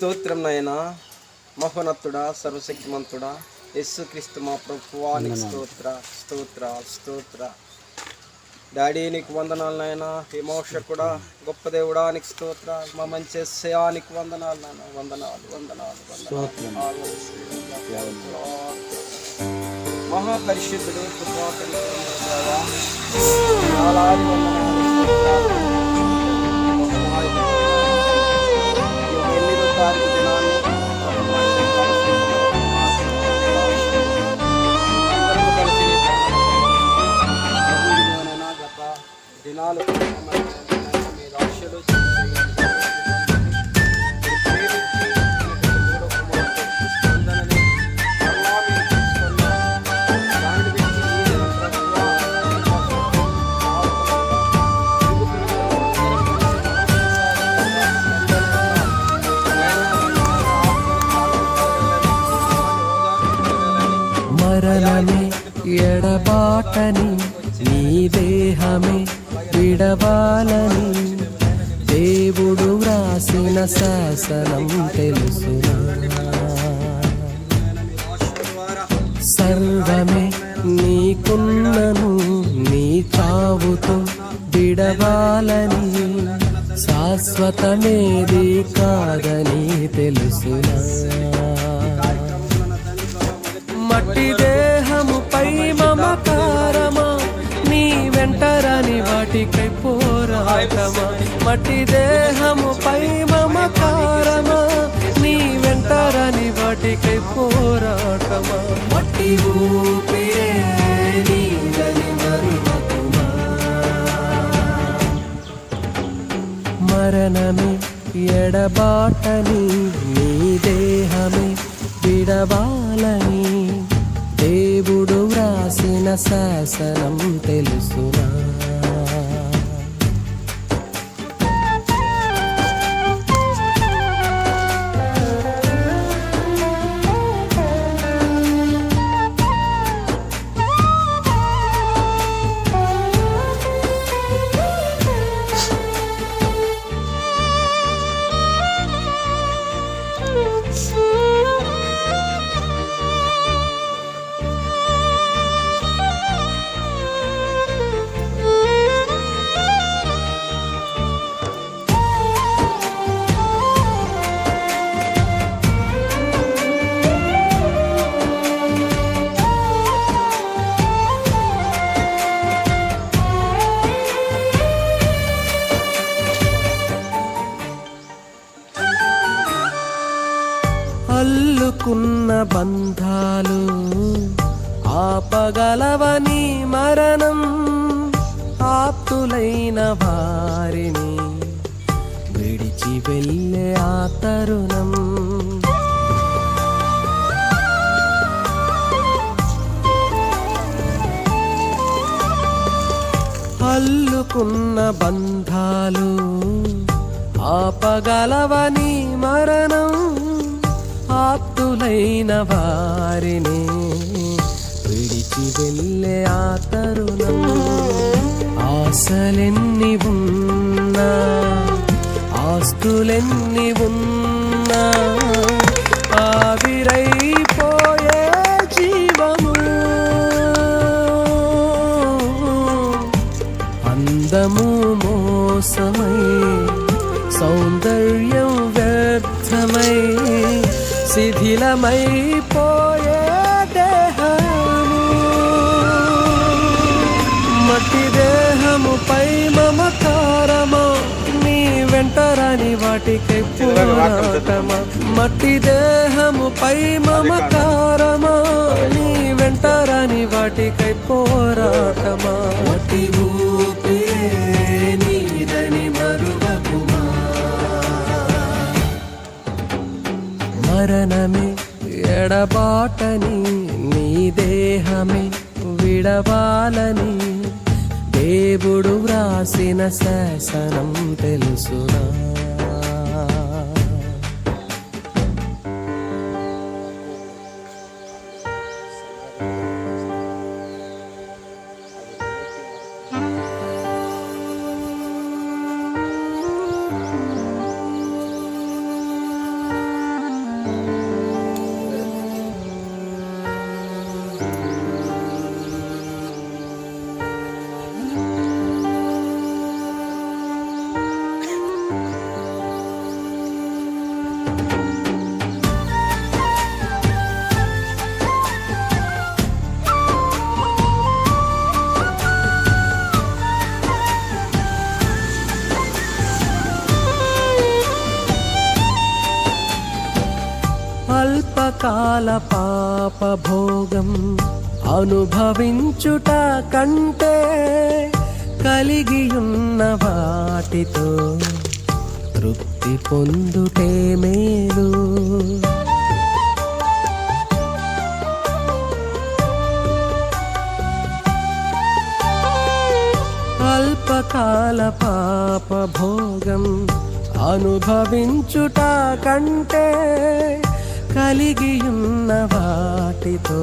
స్తోత్రం నాయనా, మహోన్నతుడా, సర్వశక్తిమంతుడా, యేసుక్రీస్తు మా ప్రభువా, నీకు స్తోత్ర స్తోత్ర స్తోత్ర. డాడీ నీకు వందనాలు నాయనా, విమోషకుడా, గొప్ప దేవుడా నీకు స్తోత్ర. మా మంచి యేసయ్యా నీకు వందనాలు నాయనా, వందనాలు వందనాలు వందనాలు. మహాపరిశుద్ధుడు, వేలాది వందనాలు. తారీఖు దినాన్ని గత దినాలు మీ రాష్ట్రాలు మరణమే ఎడబాటని నీ దేహమే విడవాలని దేవుడు వ్రాసిన శాసనం తెలుసునా. సర్వమే నీకున్నను నీ చావుతో విడవాలని శాశ్వతమేది కాదని తెలుసునా. మట్టి దేహముపై మమకారమా, నీ వెంటరాని వాటికై పోరాటమా. మట్టి దేహముపై మమకారమా, నీ వెంటరాని వాటికై పోరాటమా. మట్టి ఊపిరే నీదని మరువకుమా. మరణమే ఎడబాటని నీ దేహమే విడవాలని దేవుడు వ్రాసిన శాసనం తెలుసునా. అల్లుకున్న బంధాలు ఆపగలవని మరణం, ఆప్తులైన వారిని విడిచి వెళ్ళే ఆ తరుణం. అల్లుకున్న బంధాలు ఆపగలవని మరణం, ఆప్తులైన వారిని విడిచి వెళ్ళే ఆ తరుణం. ఆశలెన్ని ఉన్నా, ఆస్తులెన్ని ఉన్నా, ఆవిరైపోయే జీవము. అందము మోసమై, సౌందర్యం వ్యర్థమై, శిథిలమైపోయే దేహము. మట్టి దేహముపై మమకారమా, నీ వెంటరాని వాటికై పోరాటమా. మట్టి దేహముపై మమకారమా, నీ వెంటరాని వాటికై పోరాటమా. మట్టి ఊపిరే నీదని మరువకుమా. మరణమే ఎడబాటని నీ దేహమే విడవాలని దేవుడు వ్రాసిన శాసనం తెలుసునా. అల్పకాల పాప భోగం అనుభవించుట కంటే కలిగియున్న వాటితో తృప్తి పొందుటే మేలు. అల్పకాల పాప భోగం అనుభవించుట కంటే కలిగియున్న వాటితో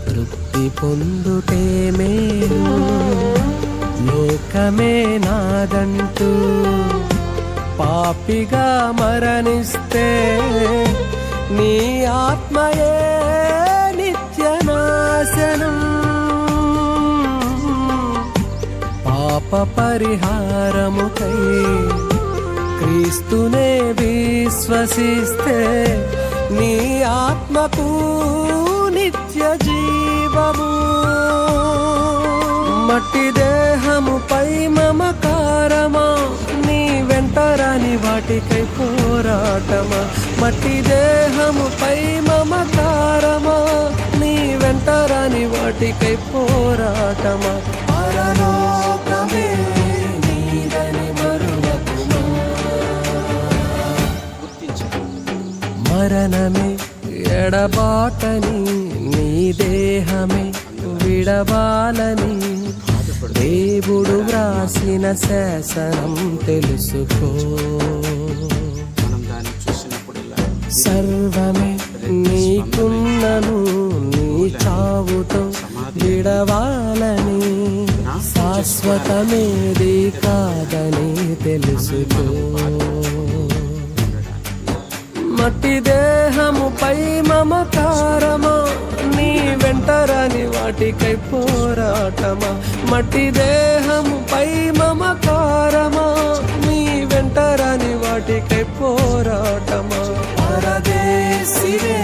తృప్తి పొందుటే మేలు. లోకమే నాదంటూ పాపిగా మరణిస్తే నీ ఆత్మయే నిత్యనాశనం. పాప పరిహారముకై క్రీస్తునే విశ్వసిస్తే నీ ఆత్మకు నిత్య జీవము. మట్టి దేహముపై మమకారమా, నీ వెంటరాని వాటికై పోరాటమా. మట్టి దేహముపై మమకారమా, నీ వెంటరాని వాటికై పోరాటమా. పరలోకమే నీదని మరువకుమా. మరణమే ఎడబాటని నీ దేహమే విడవాలని దేవుడు వ్రాసిన శాసనం తెలుసుకో. సర్వమే నీకున్నను నీ చావుతో విడవాలని, శాశ్వతమేది కాదని తెలుసుకో. మట్టి దేహముపై మమకారమా, నీ వెంటరాని వాటికై పోరాటమా. మట్టి దేహముపై మమకారమా, నీ వెంటరాని వాటికై పోరాటమా. పరదేశివే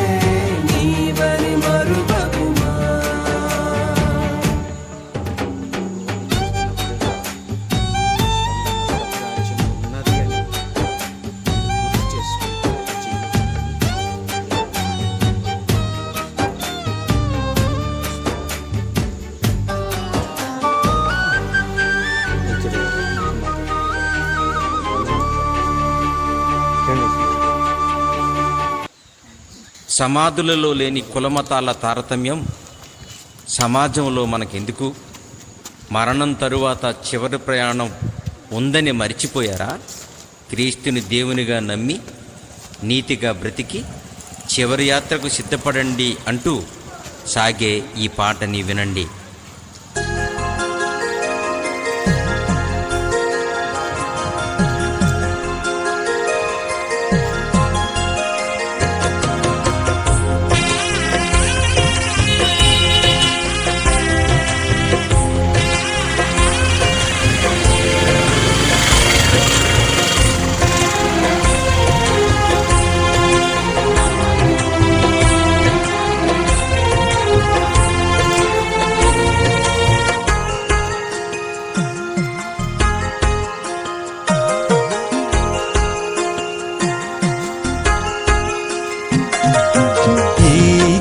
నీవని మరువకుమా. సమాధులలో లేని కులమతాల తారతమ్యం సమాజంలో మనకెందుకు? మరణం తరువాత చివరి ప్రయాణం ఉందని మర్చిపోయారా? క్రీస్తుని దేవునిగా నమ్మి నీతిగా బ్రతికి చివరి యాత్రకు సిద్ధపడండి అంటూ సాగే ఈ పాటని వినండి.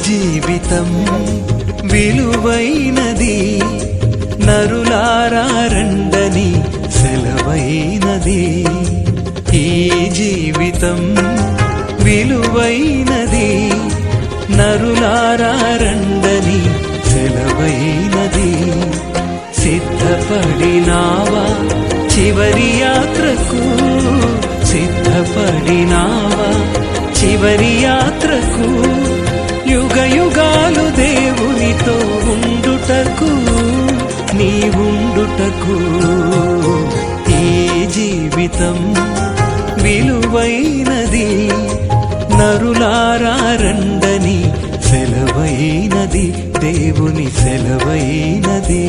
జీవితం విలువైనది, నరులారా రండని సెలవైనది. ఈ జీవితం విలువైనది, నరులారా రండని సెలవైనది. సిద్ధపడినావా చివరి యాత్రకు, సిద్ధపడినావా చివరి యాత్రకు. యుగ యుగాలు దేవునితో ఉండుటకు, నీవుండుటకు. ఈ జీవితం విలువైనది, నరులారా రండని సెలవైనది, దేవుని సెలవైనది.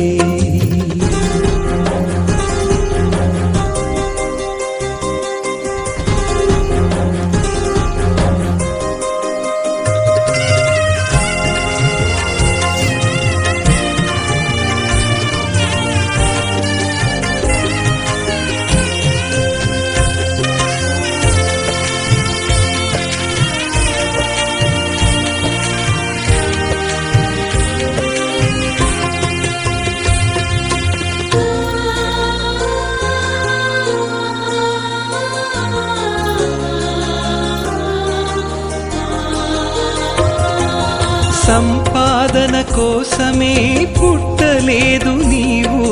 సంపాదన కోసమే పుట్టలేదు నీవు,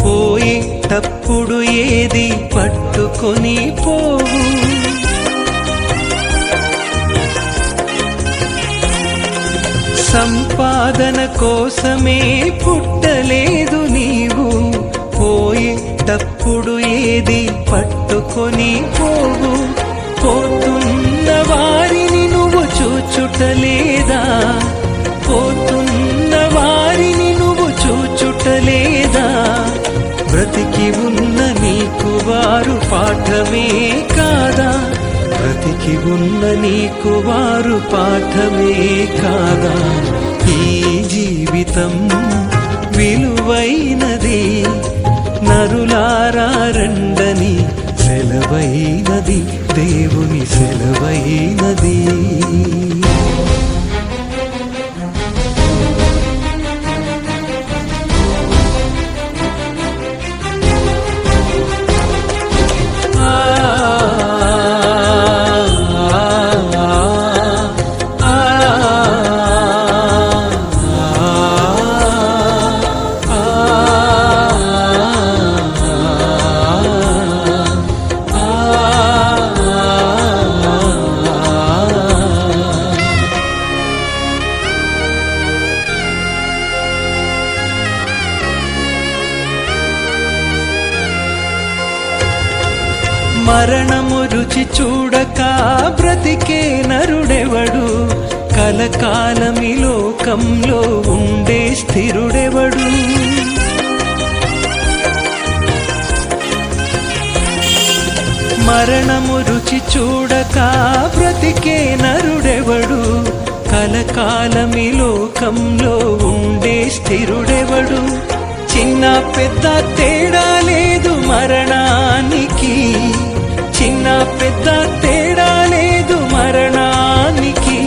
పోయేటప్పుడు ఏది పట్టుకొని పోవు. సంపాదన కోసమే పుట్టలేదు నీవు, పోయేటప్పుడు ఏది పట్టుకొని పోవు. పోతున్న వారిని నువ్వు చూచుటలేదా, పోతున్న వారిని నువ్వు చూచుటలేదా. బ్రతికి ఉన్న నీకు వారు పాఠమే కాదా, బ్రతికి ఉన్న నీకు వారు పాఠమే కాదా. ఈ జీవితం విలువైనది, నరులారా రండని సెలవైనది, దేవుని సెలవైనది. మరణము రుచి చూడక బ్రతికే నరుడెవడు, కలకాలమి లోకంలో ఉండే స్థిరుడెవడు. మరణము రుచి చూడక బ్రతికే నరుడెవడు, కలకాలమి లోకంలో ఉండే స్థిరుడెవడు. చిన్న పెద్ద తేడా లేదు మరణానికి, చిన్న పెద్ద తేడా లేదు మరణానికి.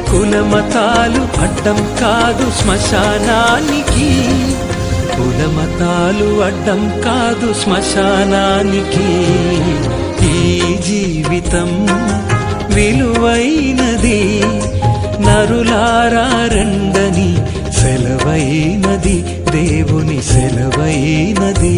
కులమతాలు అడ్డం కాదు శ్మశానానికి, కులమతాలు అడ్డం కాదు శ్మశానానికి. ఈ జీవితం విలువైనది, నరులారా రండని సెలవైనది, దేవుని సెలవైనది.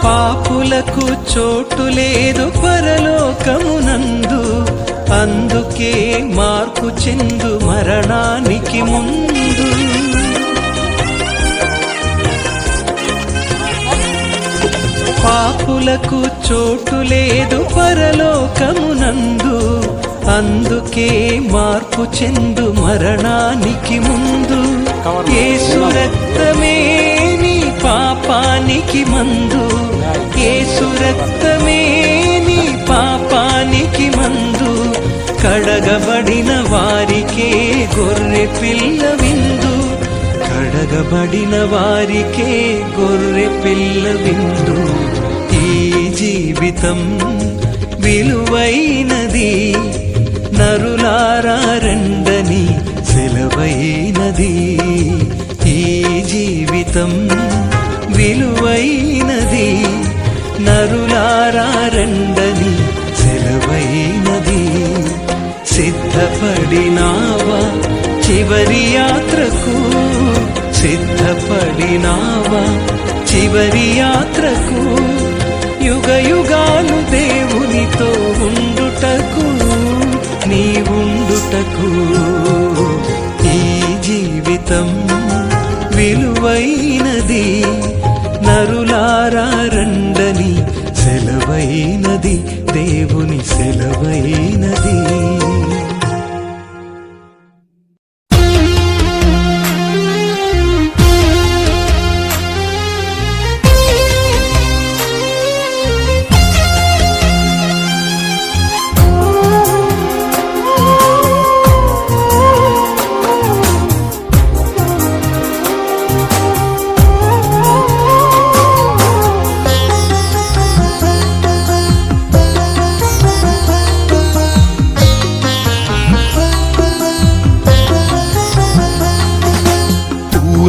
పాపులకు చోటు లేదు పరలోకమునందు, అందుకే మార్పు చెందు మరణానికి ముందు. పాపులకు చోటు లేదు పరలోకమునందు, అందుకే మార్పు చెందు మరణానికి ముందు. యేసు రక్తమే నీ పాపానికి మందు, యేసు రక్తమే నీ పాపానికి మందు. కడగబడిన వారికే గొర్రె పిల్ల విందు, కడగబడిన వారికే గొర్రె పిల్ల విందు. ఈ జీవితం విలువైనది, నరులారా రండని సెలవైనది. ఈ జీవితం విలువైనది, నరులారా రండని సెలవైనది. సిద్ధపడినావా చివరి యాత్రకు, సిద్ధపడినావా చివరి యాత్రకు. యుగ యుగాలు దేవునితో ఉండుటకు, నీవుండుటకు. ఈ జీవితం విలువైనది, నరులారా రండని సెలవైనది, దేవుని సెలవైనది.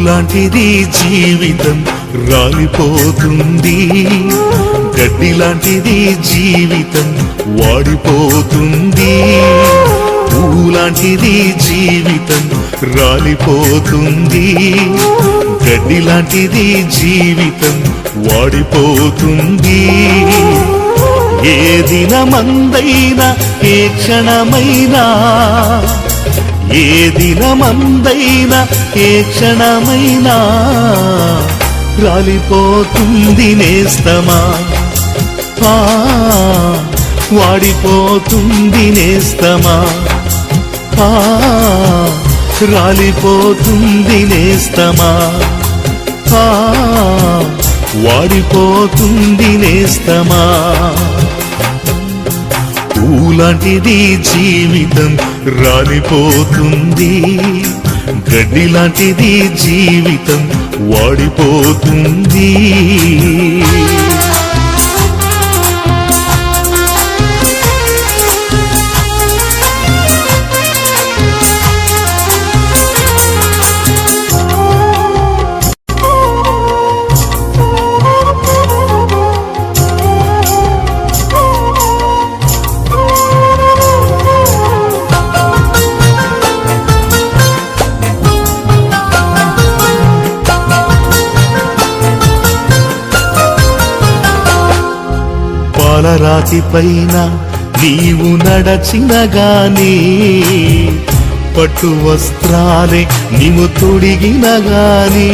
పూలాంటిది జీవితం రాలిపోతుంది, గడ్డి లాంటిది జీవితం వాడిపోతుంది. పూలాంటిది జీవితం రాలిపోతుంది, గడ్డి లాంటిది జీవితం వాడిపోతుంది. ఏ దినమందైనా ఏ క్షణమైనా, ఏ దినమందైనా ఏ క్షణమైనా రాలిపోతుంది నేస్తమా, వాడిపోతుంది నేస్తమా, రాలిపోతుంది నేస్తమా, వాడిపోతుంది నేస్తమా. పూలాంటిది జీవితం రాలిపోతుంది, గడ్డి లాంటిది జీవితం వాడిపోతుంది. పాలరాతి పైన నీవు నడచిన గాని, పట్టు వస్త్రాలే నీవు తొడిగిన గాని,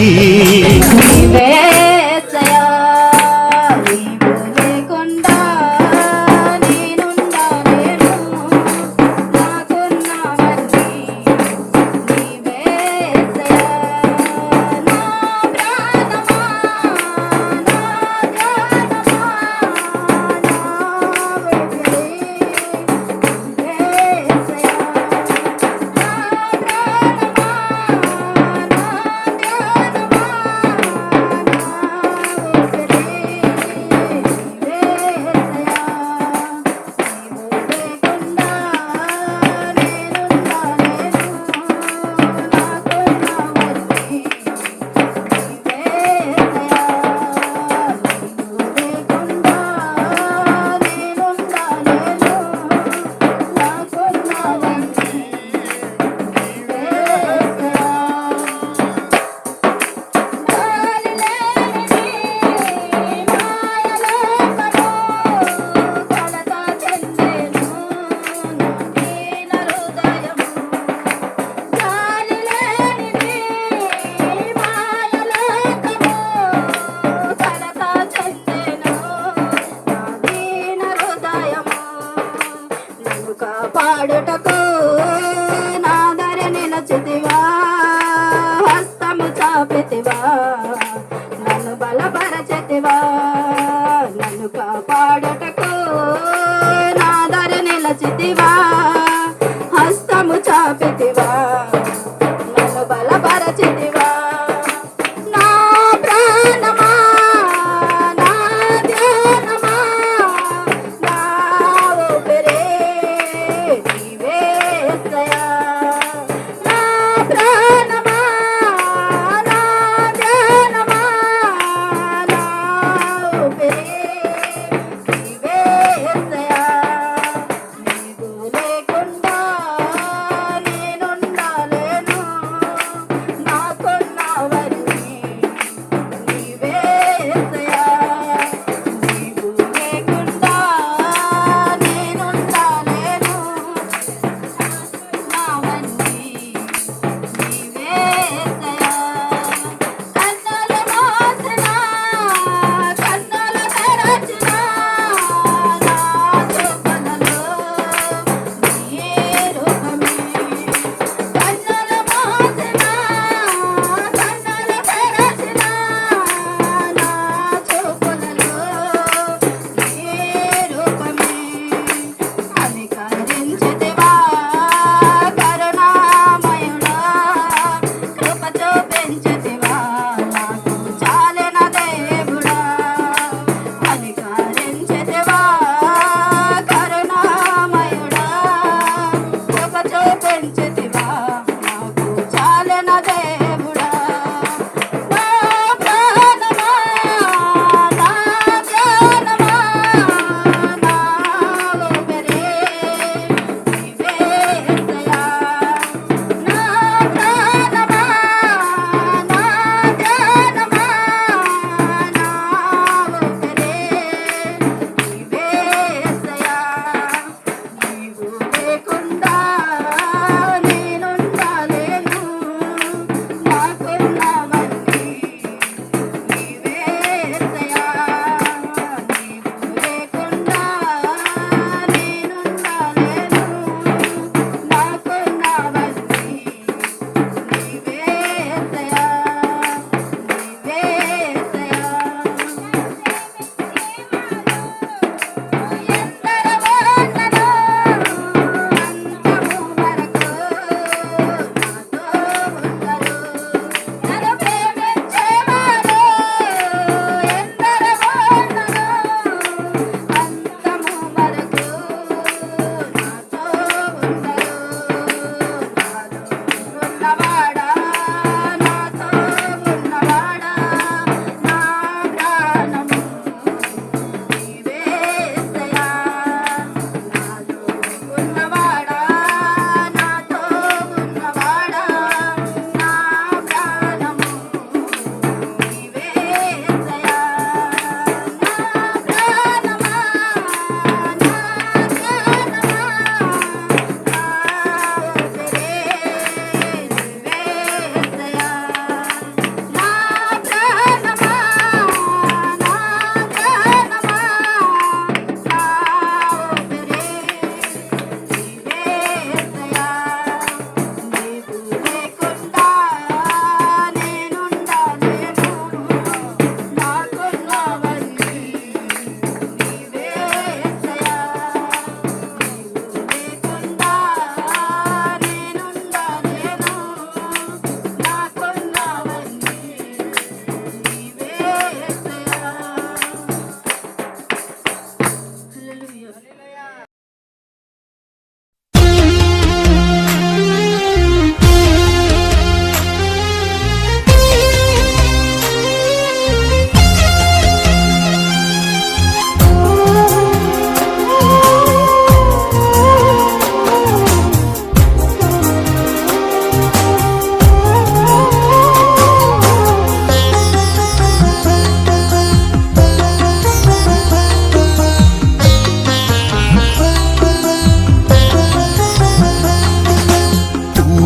పాడుటకు నా దర నిలచితివా, హస్తము చాపితివా, నన్ను బలపరచితివా. నన్ను కాపాడుటకు నా దర నిలచితివా, హస్తము చాపితివా, నన్ను బలపరచితివా. నా ప్రాణమా, నా ధ్యానమా, నా ఊపిరే నీవే యేసయ్యా.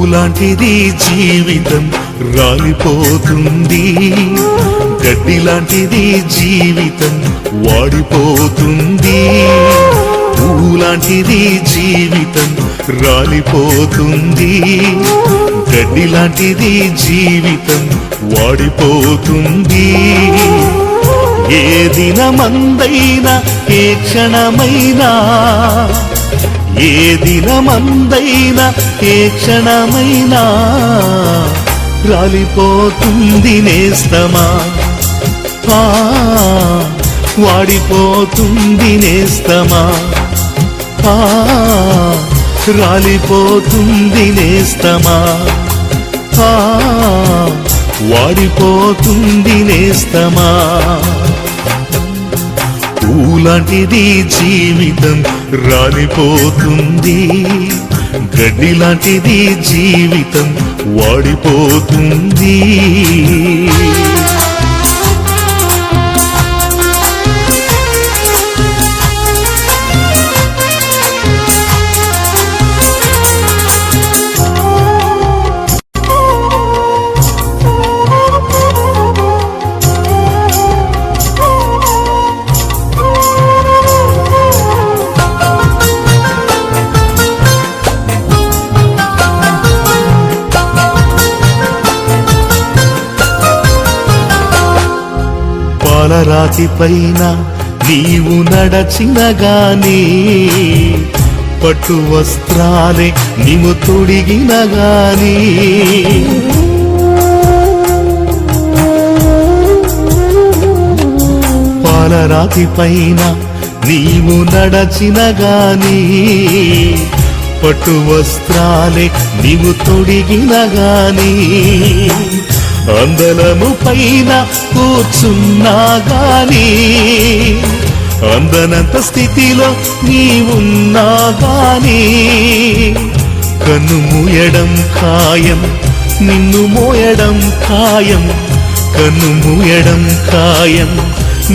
పూలాంటిది జీవితం రాలిపోతుంది, గడ్డి లాంటిది జీవితం వాడిపోతుంది. పూలాంటిది జీవితం రాలిపోతుంది, గడ్డి లాంటిది జీవితం వాడిపోతుంది. ఏ దినమందైనా ఏ క్షణమైనా, ఏ దినమందైనా ఏ క్షణమైనా రాలిపోతుంది నేస్తమా, వాడిపోతుంది నేస్తమా, రాలిపోతుంది నేస్తమా, వాడిపోతుంది నేస్తమా. పూలాంటిది జీవితం రాలిపోతుంది, గడ్డి లాంటిది జీవితం వాడిపోతుంది. పాలరాతి పైన నీవు నడచిన గాని, పట్టు వస్త్రాలే నీవు తొడిగిన గాని, పాలరాతి పైన నీవు నడచిన గాని, పట్టు వస్త్రాలే నీవు తొడిగిన గాని, అందలము పైన కూర్చున్నా గాని, అందనంత స్థితిలో నీవున్నా గాని, కన్ను మూయడం ఖాయం, నిన్ను మోయడం ఖాయం, కన్ను మూయడం ఖాయం,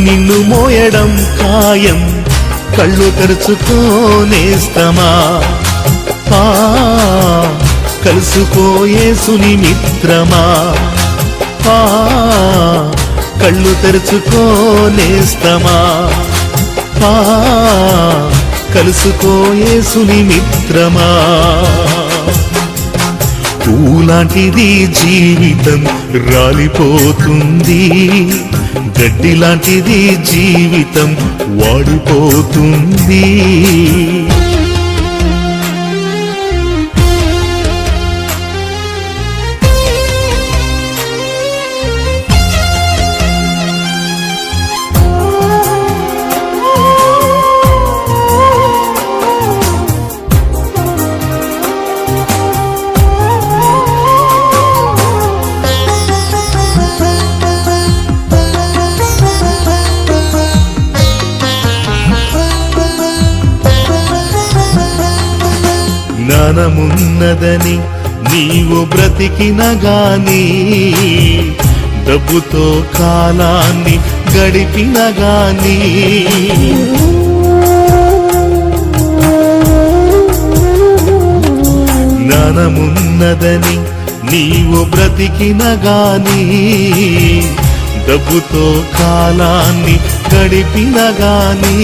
నిన్ను మోయడం ఖాయం. కళ్ళు తెరుచుకోనేస్తమా, కలుసుకోయేసుని మిత్రమా, కళ్ళు తెరుచుకోనేస్తమా, కలుసుకోయేసుని మిత్రమా. పూలాంటిది జీవితం రాలిపోతుంది, గడ్డి లాంటిది జీవితం వాడిపోతుంది. జ్ఞానమున్నదని నీవు బ్రతికిన గాని, డబ్బుతో కాలాన్ని గడిపిన గాని, జ్ఞానమున్నదని నీవు బ్రతికిన గాని, డబ్బుతో కాలాన్ని గడిపిన గాని,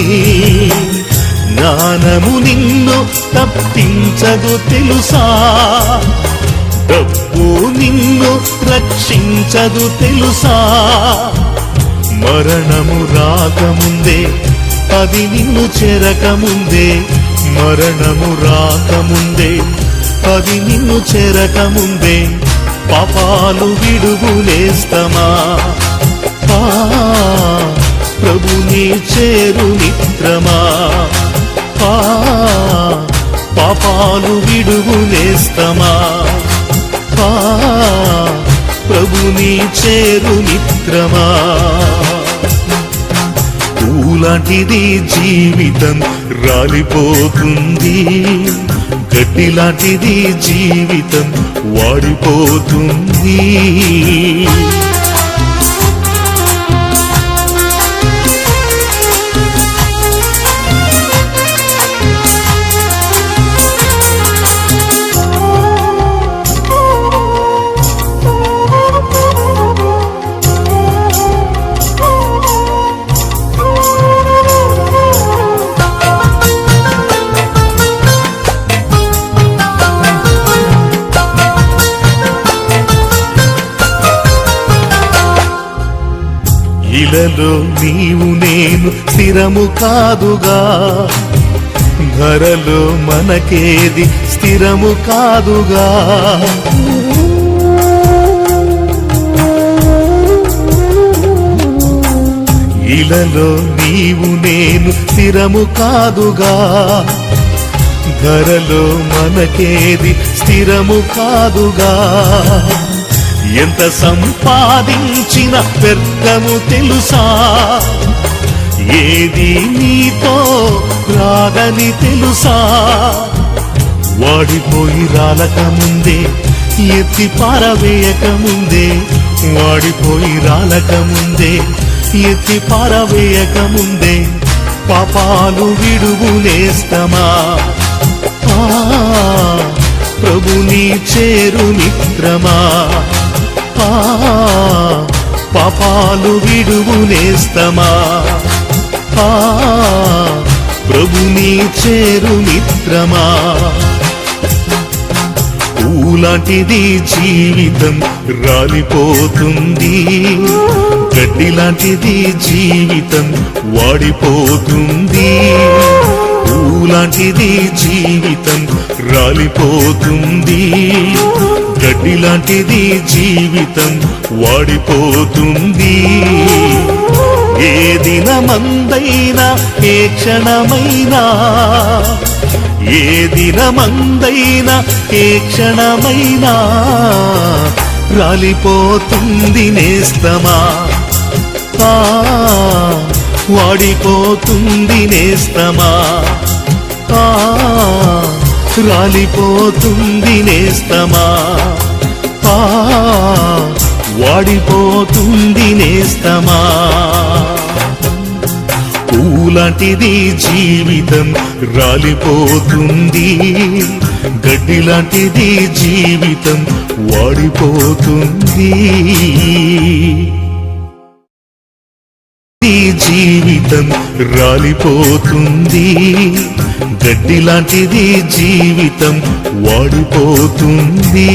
జ్ఞానము నిన్ను తప్పించదు తెలుసా, డబ్బు నిన్ను రక్షించదు తెలుసా. మరణము రాకముందే, అది నిన్ను చెరకముందే, మరణము రాకముందే, అది నిన్ను చెరకముందే, పాపాలు విడుగునేస్తమా, ప్రభుని చేరు మిత్రమా, పాపాలు విడుగునేస్తమా, ప్రభుని చేరు మిత్రమా. పూలాంటిది జీవితం రాలిపోతుంది, గడ్డి లాంటిది జీవితం వాడిపోతుంది. ఇలలో నీవు నేను స్థిరము కాదుగా, ధరలో మనకేది స్థిరము కాదుగా. ఇలలో నీవు నేను స్థిరము కాదుగా, ధరలో మనకేది స్థిరము కాదుగా. ఎంత సంపాదించిన వ్యర్థము తెలుసా, ఏది నీతో రాదని తెలుసా. వాడిపోయి రాలక ముందే, ఎత్తి పారవేయక ముందే, వాడిపోయి రాలక ముందే, ఎత్తి పారవేయక ముందే, పాపాలు విడువులేస్తమా. ప్రభుని చేరు మిత్రమా, పాపాలు విడువులేస్తమా. ప్రభుని చేరు మిత్రమా. పూలాంటిది జీవితం రాలిపోతుంది, గడ్డిలాంటిది జీవితం వాడిపోతుంది. పూలాంటిది జీవితం రాలిపోతుంది, గడ్డిలాంటిది జీవితం వాడిపోతుంది. ఏ దినమందైనా ఏ క్షణమైనా, ఏ దినమందైనా ఏ క్షణమైనా రాలిపోతుంది నేస్తమా. వాడిపోతుంది నేస్తమా, రాలిపోతుంది నేస్తమా, వాడిపోతుంది నేస్తమా. పూలాంటిది జీవితం రాలిపోతుంది, గడ్డిలాంటిది జీవితం వాడిపోతుంది. జీవితం రాలిపోతుంది, గడ్డిలాంటిది జీవితం వాడిపోతుంది.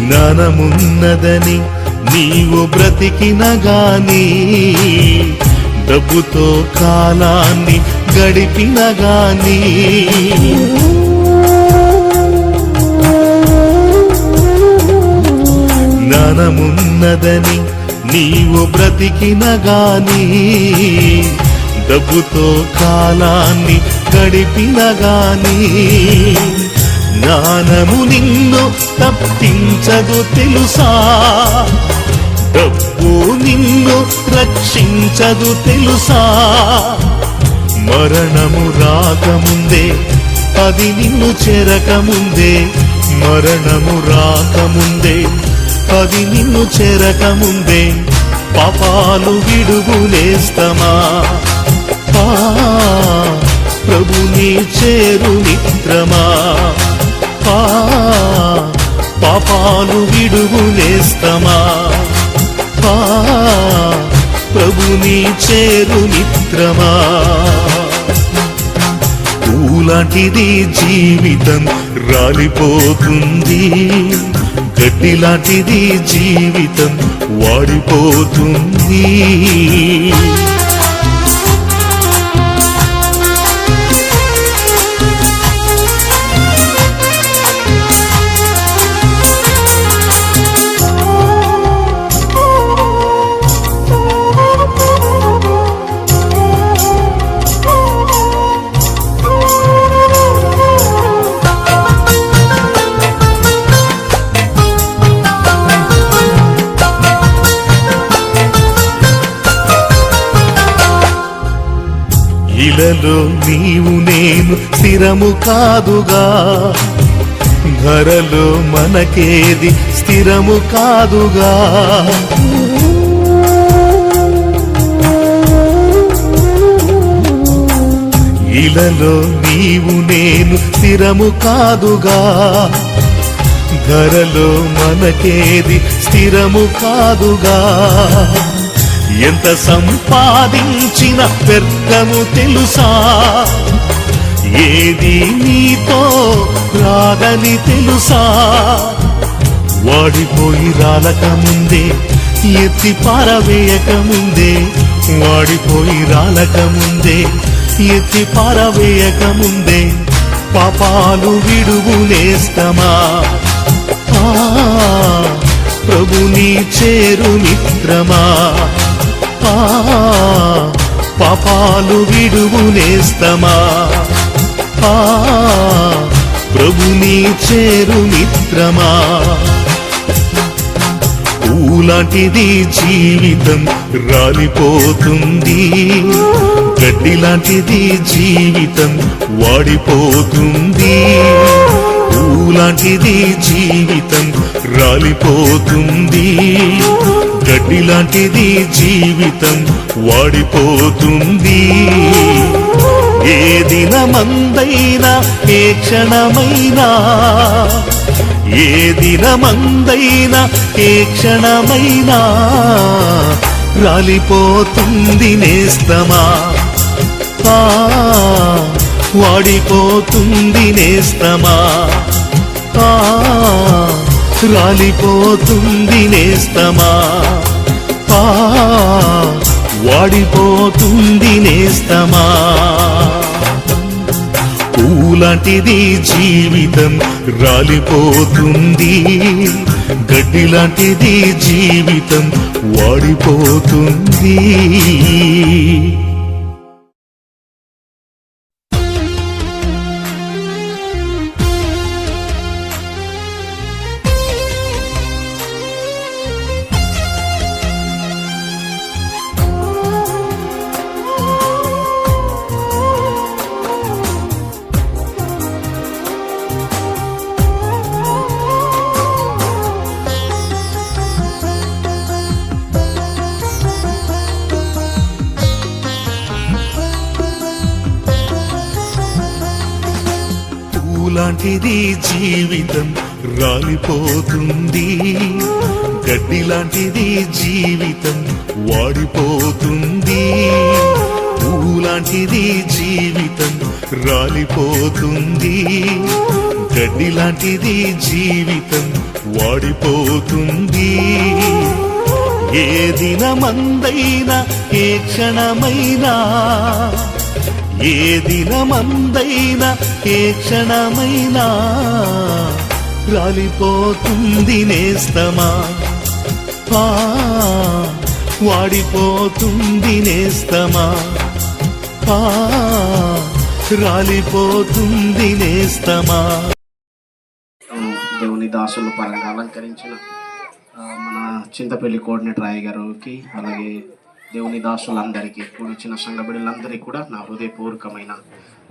జ్ఞానమున్నదని నీవు బ్రతికిన గాని, డబ్బుతో కాలాన్ని గడిపిన గాని, జ్ఞానమున్నదని నీవు బ్రతికిన గాని, డబ్బుతో కాలాన్ని గడిపిన గాని, జ్ఞానము నిన్ను తప్పించదు తెలుసా. డబ్బు నిన్ను రక్షించదు తెలుసా. మరణము రాకముందే, అది నిన్ను చేరకముందే, మరణము రాకముందే, అది నిన్ను చేరకముందే, పాపాలు విడువులేస్తమా. ప్రభుని చేరు మిత్రమా, పాపాలు విడువులేస్తమా. ప్రభుని చేరు మిత్రమా. పూలాంటిది జీవితం రాలిపోతుంది, గడ్డిలాంటిది జీవితం వాడిపోతుంది. ఇలలో నీవు నేను స్థిరము కాదుగా, ధరలో మనకేది స్థిరము కాదుగా. ఇలలో నీవు నేను స్థిరము కాదుగా, ధరలో మనకేది స్థిరము కాదుగా. ఎంత సంపాదించిన వ్యర్థము తెలుసా, ఏది నీతో రాదని తెలుసా. వాడిపోయి రాలక ముందే, ఎత్తి పారవేయక ముందే, వాడిపోయి రాలక ముందే, ఎత్తి పారవేయక ముందే, పాపాలు విడువు నేస్తమా. ప్రభుని చేరు మిత్రమా, పాపాలు విడువు నేస్తమా. ప్రభుని చేరు మిత్రమా. పూలాంటిది జీవితం రాలిపోతుంది, గడ్డి లాంటిది జీవితం వాడిపోతుంది. పూలాంటిది జీవితం రాలిపోతుంది, గడ్డి లాంటిది జీవితం వాడిపోతుంది. ఏ దినమందైనా ఏ క్షణమైనా, ఏ దినమందైనా ఏ క్షణమైనా రాలిపోతుంది నేస్తమా. వాడిపోతుంది నేస్తమా, రాలిపోతుంది నేస్తమా, వాడిపోతుంది నేస్తమా. పూలాంటిది జీవితం రాలిపోతుంది, గడ్డి లాంటిది జీవితం వాడిపోతుంది. లాంటిది జీవితం రాలిపోతుంది, గడ్డి లాంటిది జీవితం వాడిపోతుంది. పూలాంటిది జీవితం రాలిపోతుంది, గడ్డి లాంటిది జీవితం వాడిపోతుంది. ఏ దినమందైనా ఏ క్షణమైనా, ఏ దినమందైనా ఏ క్షణమైనా రాలిపోతుంది నేస్తమా. వాడిపోతుంది నేస్తమా, రాలిపోతుంది నేస్తమా. దేవుని దాసుల పరంగా అలంకరించిన మన చింతపల్లి కోఆర్డినేటర్ రాయ గారికి, అలాగే దేవుని దాసులందరికీ, కూడిచిన సంఘ బిడ్డలందరికీ కూడా నా హృదయపూర్వకమైన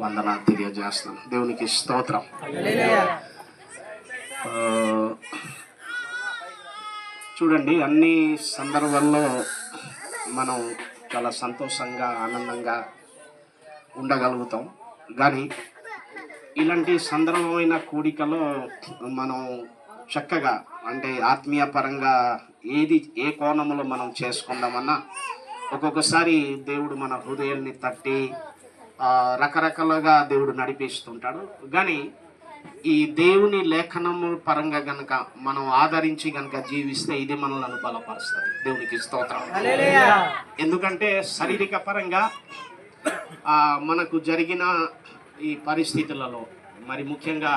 వందనాలు తెలియజేస్తున్నాను. దేవునికి స్తోత్రం. చూడండి, అన్ని సందర్భాల్లో మనం చాలా సంతోషంగా ఆనందంగా ఉండగలుగుతాం, కానీ ఇలాంటి సందర్భమైన కూడికలో మనం చక్కగా, అంటే ఆత్మీయ పరంగా ఏ కోణంలో మనం చేసుకుందామన్నా ఒక్కొక్కసారి దేవుడు మన హృదయాన్ని తట్టి రకరకాలుగా దేవుడు నడిపిస్తుంటాడు. కానీ ఈ దేవుని లేఖనము పరంగా గనక మనం ఆదరించి గనక జీవిస్తే ఇది మనల్ని బలపరుస్తుంది. దేవునికి స్తోత్రం. ఎందుకంటే శారీరక పరంగా మనకు జరిగిన ఈ పరిస్థితులలో, మరి ముఖ్యంగా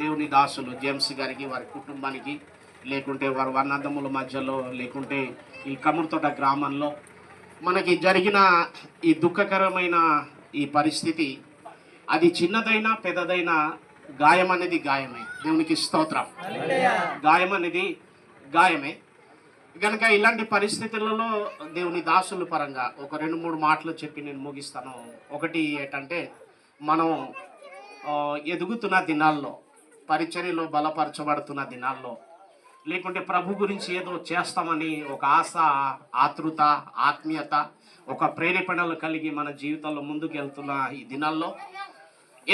దేవుని దాసులు జేమ్స్ గారికి, వారి కుటుంబానికి, లేకుంటే వారి వర్ణార్థముల మధ్యలో, లేకుంటే ఈ కముర్తోట గ్రామంలో మనకి జరిగిన ఈ దుఃఖకరమైన ఈ పరిస్థితి, అది చిన్నదైనా పెద్దదైనా గాయం అనేది గాయమే. దేవునికి స్తోత్రం. గాయం అనేది గాయమే. కనుక ఇలాంటి పరిస్థితులలో దేవుని దాసుల పరంగా ఒక 2-3 మాటలు చెప్పి నేను ముగిస్తాను. ఒకటి ఏంటంటే, మనం ఎదుగుతున్న దినాల్లో, పరిచర్యలో బలపరచబడుతున్న దినాల్లో లేకుంటే ప్రభు గురించి ఏదో చేస్తామని ఒక ఆశ, ఆతృత, ఆత్మీయత, ఒక ప్రేరేపణలు కలిగి మన జీవితంలో ముందుకు వెళ్తున్న ఈ దినాల్లో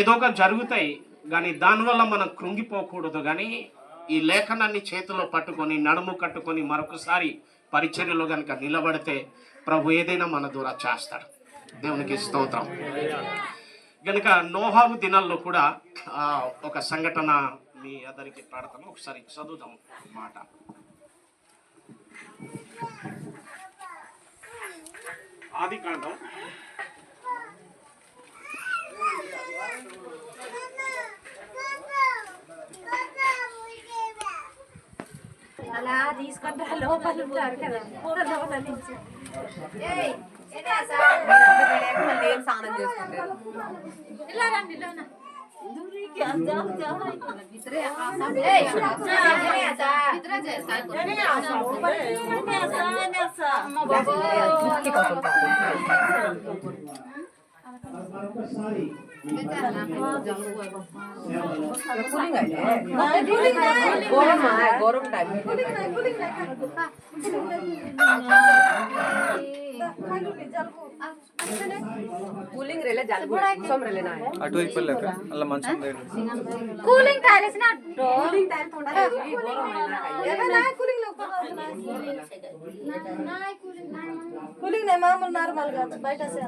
ఏదో ఒక జరుగుతాయి, కానీ దానివల్ల మనం కృంగిపోకూడదు. కానీ ఈ లేఖనాన్ని చేతిలో పట్టుకొని నడుము కట్టుకొని మరొకసారి పరిచర్యలో కనుక నిలబడితే ప్రభు ఏదైనా మన ద్వారా చేస్తాడు. దేవునికి స్తోత్రం. కనుక నోహావు దినాల్లో కూడా ఒక సంఘటన మీ అందరికి పాడతాను, ఒకసారి చదువుదాం మాట. ఆదికాండం 11 అలా తీసుకుంటారా లోపల ఉంటారు కదా లోపల నుంచి స్నానం చేసుకుంటారు. ఇలా రండి కూలింగ్ రేలే జలుబు సోమ రేలే నా అటు ఇప్పలేక అలా మంచం కూలింగ్ టైల్స్ నా కూలింగ్ టైల్ తోడా ఏమన్నా కూలింగ్ లో కూలింగ్ నే మామూలు నార్మల్ గా బయట సే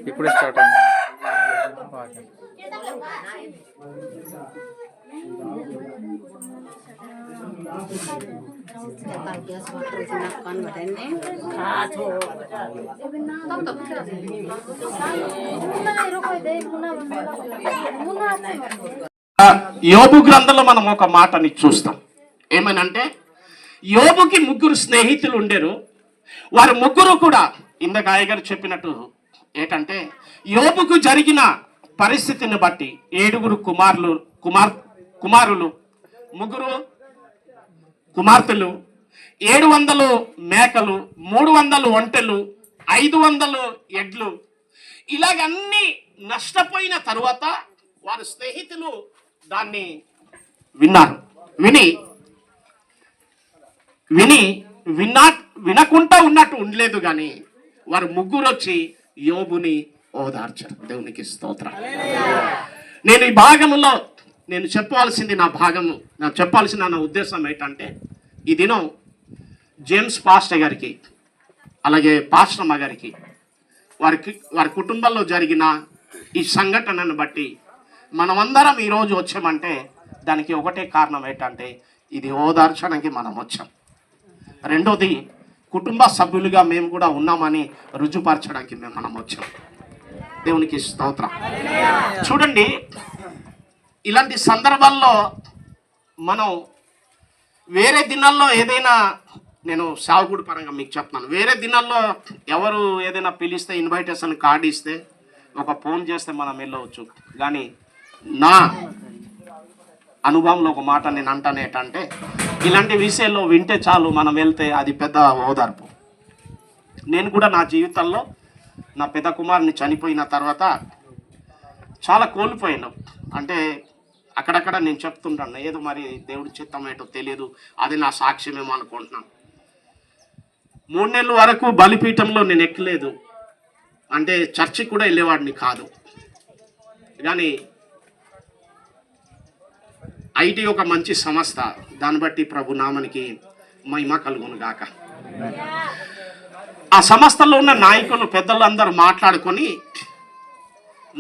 ఇప్పుడే స్టార్ట్ అయింది. యోబు గ్రంథంలో మనం ఒక మాటని చూస్తాం. ఏమనంటే యోబుకి 3 స్నేహితులు ఉండేరు. వారు 3 కూడా ఇందాక అయ్యగారు చెప్పినట్టు ఏంటంటే యోబుకు జరిగిన పరిస్థితిని బట్టి 7 కుమారులు 3 కుమార్తెలు, 700 మేకలు, 300 ఒంటెలు, 500 ఎడ్లు, ఇలాగన్నీ నష్టపోయిన తరువాత వారి స్నేహితులు దాన్ని విన్నారు. వినకుండా ఉన్నట్టు ఉండలేదు, కానీ వారు 3 వచ్చి యోబుని ఓదార్చారు. దేవునికి స్తోత్రం. నేను ఈ భాగంలో నేను చెప్పాల్సింది నాకు చెప్పాల్సిన నా ఉద్దేశం ఏంటంటే ఈ దినం జేమ్స్ పాస్టర్ గారికి అలాగే పాస్టర్ అమ్మ గారికి వారి కుటుంబంలో జరిగిన ఈ సంఘటనను బట్టి మనమందరం ఈరోజు వచ్చామంటే దానికి ఒకటే కారణం ఏంటంటే ఇది ఓదార్చడానికి మనం వచ్చాం. రెండోది కుటుంబ సభ్యులుగా మేము కూడా ఉన్నామని రుజుపరచడానికి మనం వచ్చాం. దేవునికి స్తోత్రం. చూడండి, ఇలాంటి సందర్భాల్లో మనం వేరే దినాల్లో ఏదైనా, నేను సాగుడు పరంగా మీకు చెప్తాను, వేరే దినాల్లో ఎవరు ఏదైనా పిలిస్తే ఇన్విటేషన్ కార్డు ఇస్తే ఒక ఫోన్ చేస్తే మనం వెళ్ళవచ్చు. కానీ నా అనుభవంలో ఒక మాట నేను అంటాను ఏంటంటే ఇలాంటి విషయాల్లో వింటే చాలు, మనం వెళ్తే అది పెద్ద ఓదార్పు. నేను కూడా నా జీవితంలో నా పెద్ద కుమారుని చనిపోయిన తర్వాత చాలా కోల్పోయాను. అంటే అక్కడక్కడ నేను చెప్తుంటాను, ఏదో మరి దేవుడి చిత్తం ఏంటో తెలియదు, అది నా సాక్ష్యమేమో అనుకుంటున్నాను. 3 నెలల వరకు బలిపీఠంలో నేను ఎక్కలేదు, అంటే చర్చికి కూడా వెళ్ళేవాడిని కాదు. కానీ ఐటీ ఒక మంచి సంస్థ, దాన్ని బట్టి ప్రభు నామానికి మహిమ కలుగును గాక. ఆ సంస్థలో ఉన్న నాయకులు పెద్దలందరూ మాట్లాడుకొని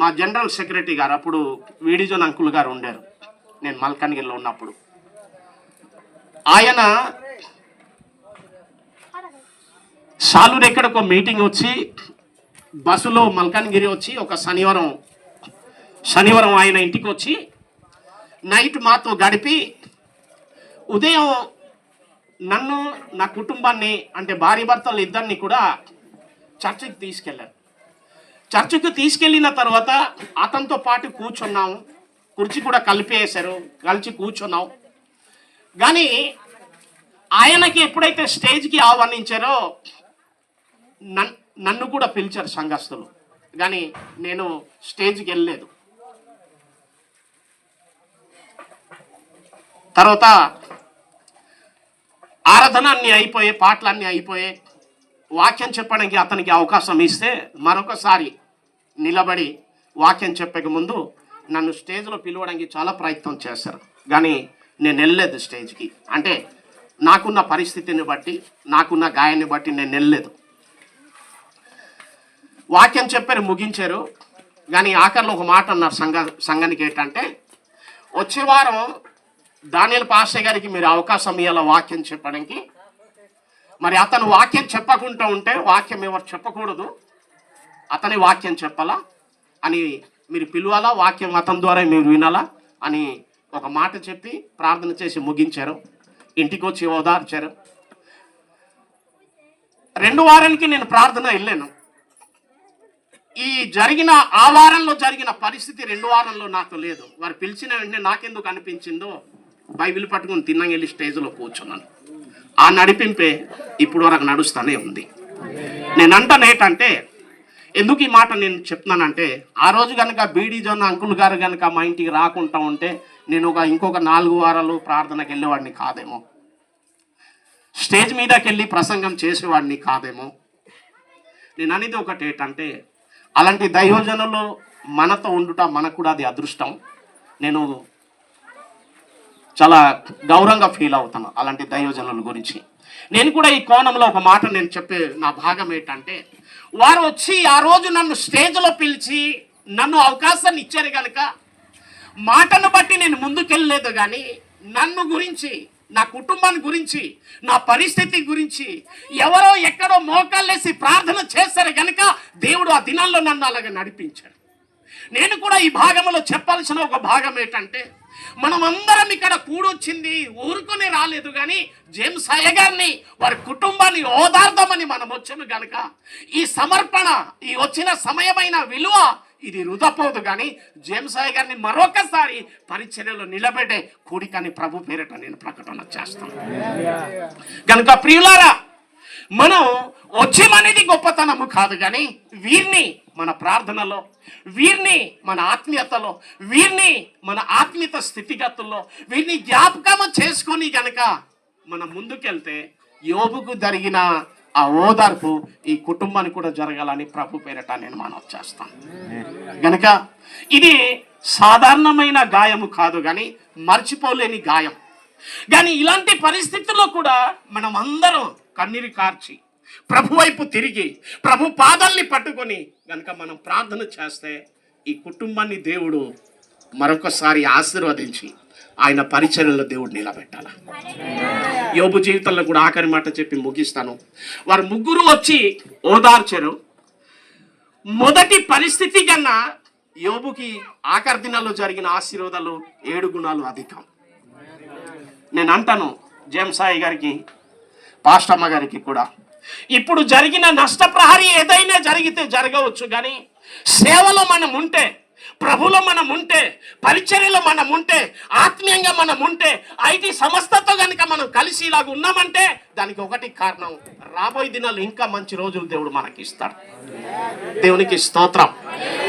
మా జనరల్ సెక్రటరీ గారు, అప్పుడు వీడిజోన్ అంకుల్ గారు ఉండారు, నేను మల్కాన్గిరిలో ఉన్నప్పుడు, ఆయన సాలూరు ఎక్కడికో మీటింగ్ వచ్చి బస్సులో మల్కాన్గిరి వచ్చి ఒక శనివారం ఆయన ఇంటికి వచ్చి నైట్ మాతో గడిపి ఉదయం నన్ను నా కుటుంబాన్ని అంటే భార్య భర్తలు ఇద్దరిని కూడా చర్చికి తీసుకెళ్ళారు. చర్చికి తీసుకెళ్ళిన తర్వాత అతనితో పాటు కూర్చున్నాము, కుర్చీ కూడా కలిపేశారు, కలిసి కూర్చున్నాం. కానీ ఆయనకి ఎప్పుడైతే స్టేజ్కి ఆహ్వానించారో నన్ను కూడా పిలిచారు సంఘస్థులు, కానీ నేను స్టేజ్కి వెళ్ళలేదు. తర్వాత ఆరాధన అన్నీ అయిపోయే, పాటలన్నీ అయిపోయే, వాక్యం చెప్పడానికి అతనికి అవకాశం ఇస్తే మరొకసారి నిలబడి వాక్యం చెప్పక ముందు నన్ను స్టేజ్లో పిలవడానికి చాలా ప్రయత్నం చేశారు, కానీ నేను వెళ్ళలేదు స్టేజ్కి. అంటే నాకున్న పరిస్థితిని బట్టి, నాకున్న గాయాన్ని బట్టి నేను వెళ్ళలేదు. వాక్యం చెప్పారు, ముగించారు. కానీ ఆఖరిలో ఒక మాట అన్నారు సంఘానికి ఏంటంటే, వచ్చే వారం దానియేల్ పాస్టర్ గారికి మీరు అవకాశం ఇవ్వాల వాక్యం చెప్పడానికి. మరి అతను వాక్యం చెప్పకుండా ఉంటే వాక్యం ఎవరు చెప్పకూడదు, అతని వాక్యం చెప్పాలా అని మీరు పిలవాలా, వాక్యం అతని ద్వారా మీరు వినాలా అని ఒక మాట చెప్పి ప్రార్థన చేసి ముగించారు. ఇంటికి వచ్చి ఓదార్చారు. 2 వారానికి నేను ప్రార్థన వెళ్ళాను. ఈ జరిగిన ఆ వారంలో జరిగిన పరిస్థితి 2 వారంలో నాకు లేదు. వారు పిలిచిన వెంటనే నాకెందుకు అనిపించిందో బైబిల్ పట్టుకుని తిన్నంగా వెళ్ళి స్టేజ్లో కూర్చున్నాను. ఆ నడిపింపే ఇప్పుడు వరకు నడుస్తూనే ఉంది. నేను అంటానేటంటే, ఎందుకు ఈ మాట నేను చెప్తున్నానంటే, ఆ రోజు కనుక బీడీ జొన్న అంకుల్ గారు కనుక మా ఇంటికి రాకుండా ఉంటే నేను ఇంకొక 4 వారాలు ప్రార్థనకి వెళ్ళేవాడిని కాదేమో, స్టేజ్ మీదకి వెళ్ళి ప్రసంగం చేసేవాడిని కాదేమో. నేను అనేది ఒకటి ఏంటంటే, అలాంటి దైవజనులు మనతో ఉండుట మనకు కూడా అది అదృష్టం. నేను చాలా గౌరవంగా ఫీల్ అవుతాను అలాంటి దైవజనుల గురించి. నేను కూడా ఈ కోణంలో ఒక మాట నేను చెప్పే నా భాగం ఏంటంటే, వారు వచ్చి ఆ రోజు నన్ను స్టేజ్లో పిలిచి నన్ను అవకాశాన్ని ఇచ్చారు కనుక మాటను బట్టి నేను ముందుకెళ్ళలేదు. కానీ నన్ను గురించి, నా కుటుంబాన్ని గురించి, నా పరిస్థితి గురించి ఎవరో ఎక్కడో మోకాళ్ళేసి ప్రార్థన చేశారు కనుక దేవుడు ఆ దినాల్లో నన్ను అలాగే నడిపించాడు. నేను కూడా ఈ భాగంలో చెప్పాల్సిన ఒక భాగం ఏంటంటే, మనం అందరం ఇక్కడ కూడొచ్చింది ఊరుకొని రాలేదు, కానీ జేమ్స్ అయ్య గారిని, వారి కుటుంబాన్ని ఓదార్దామని మనం వచ్చాము కనుక ఈ సమర్పణ, ఈ వచ్చిన సమయమైన విలువ ఇది వృధాపోదు. కానీ జేమ్స్ అయ్య గారిని మరొకసారి పరిచర్యలో నిలబెట్టే కూడికని ప్రభు పేరిట నేను ప్రకటన చేస్తాను. కనుక ప్రియులారా, మనం వచ్చేమనేది గొప్పతనము కాదు, కానీ వీరిని మన ప్రార్థనలో, వీరిని మన ఆత్మీయతలో, వీరిని మన ఆత్మీయత స్థితిగతుల్లో, వీరిని జ్ఞాపకం చేసుకొని కనుక మనం ముందుకెళ్తే యోబుకు జరిగిన ఆ ఓదార్పు ఈ కుటుంబానికి కూడా జరగాలని ప్రభు పేరట నేను మనవి చేస్తాను. గనక ఇది సాధారణమైన గాయము కాదు, కానీ మర్చిపోలేని గాయం. కానీ ఇలాంటి పరిస్థితుల్లో కూడా మనం అందరం కన్నీరు కార్చి ప్రభు వైపు తిరిగి ప్రభు పాదాల్ని పట్టుకొని గనక మనం ప్రార్థన చేస్తే ఈ కుటుంబాన్ని దేవుడు మరొకసారి ఆశీర్వదించి ఆయన పరిచర్యలో దేవుడు నిలబెట్టాల. యోబు జీవితంలో కూడా ఆఖరి మాట చెప్పి ముగిస్తాను. వారు ముగ్గురు వచ్చి ఓదార్చారు. మొదటి పరిస్థితి కన్నా యోబుకి ఆఖరి దినాల్లో జరిగిన ఆశీర్వాదాలు 7 గుణాలు అధికం. నేను అంటాను జేమ్స్ అయ్య గారికి, పాస్టమ్మ గారికి కూడా, ఇప్పుడు జరిగిన నష్టప్రహరీ ఏదైనా జరిగితే జరగవచ్చు, కానీ సేవలో మనం ఉంటే, ప్రభులో మనం ఉంటే, పరిచర్యలో మనం ఉంటే, ఆత్మీయంగా మనం ఉంటే, ఐటీ సంస్థతో కనుక మనం కలిసి ఇలాగ ఉన్నామంటే దానికి ఒకటి కారణం, రాబోయే దినాలు ఇంకా మంచి రోజులు దేవుడు మనకి ఇస్తాడు. దేవునికి స్తోత్రం.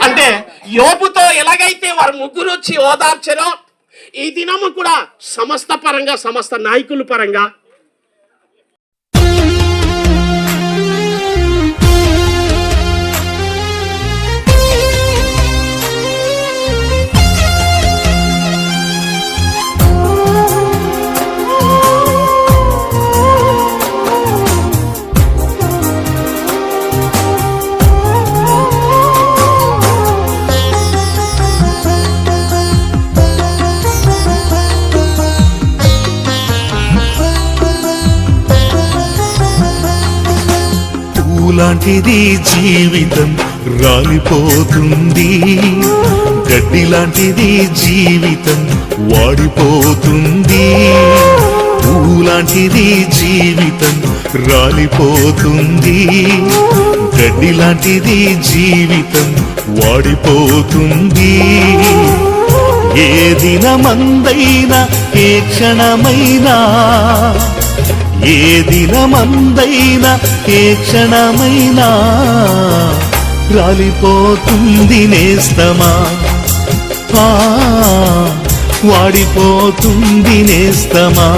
అంటే యోబుతో ఎలాగైతే వారు ముగ్గురు వచ్చి ఓదార్చారో, ఈ దినము కూడా సమస్త పరంగా, సమస్త నాయకుల పరంగా లాంటిది జీవితం రాలిపోతుంది, గడ్డి లాంటిది జీవితం వాడిపోతుంది. పూల పూలాంటిది జీవితం రాలిపోతుంది, గడ్డి లాంటిది జీవితం వాడిపోతుంది. ఏ దినమందైనా ఏ క్షణమైనా, ఏ దినమందైనా ఏ క్షణమైనా రాలిపోతుంది నేస్తమా, వాడిపోతుంది నేస్తమా,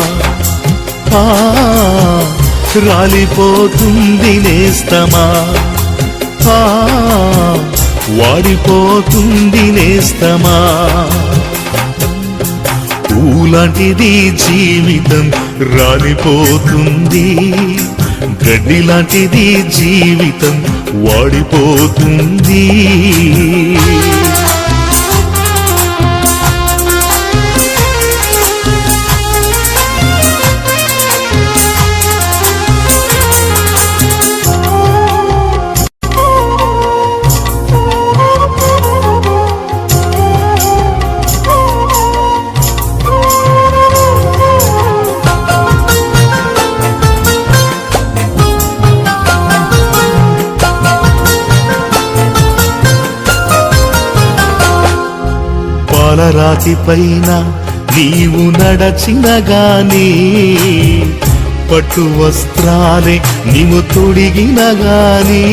రాలిపోతుంది నేస్తమా, వాడిపోతుంది నేస్తమా. పూలాంటిది జీవితం రాలిపోతుంది, గడ్డి లాంటిది జీవితం వాడిపోతుంది. పాలరాతి పైన నీవు నడచిన గాని, పట్టు వస్త్రాలే నీవు తొడిగిన గాని,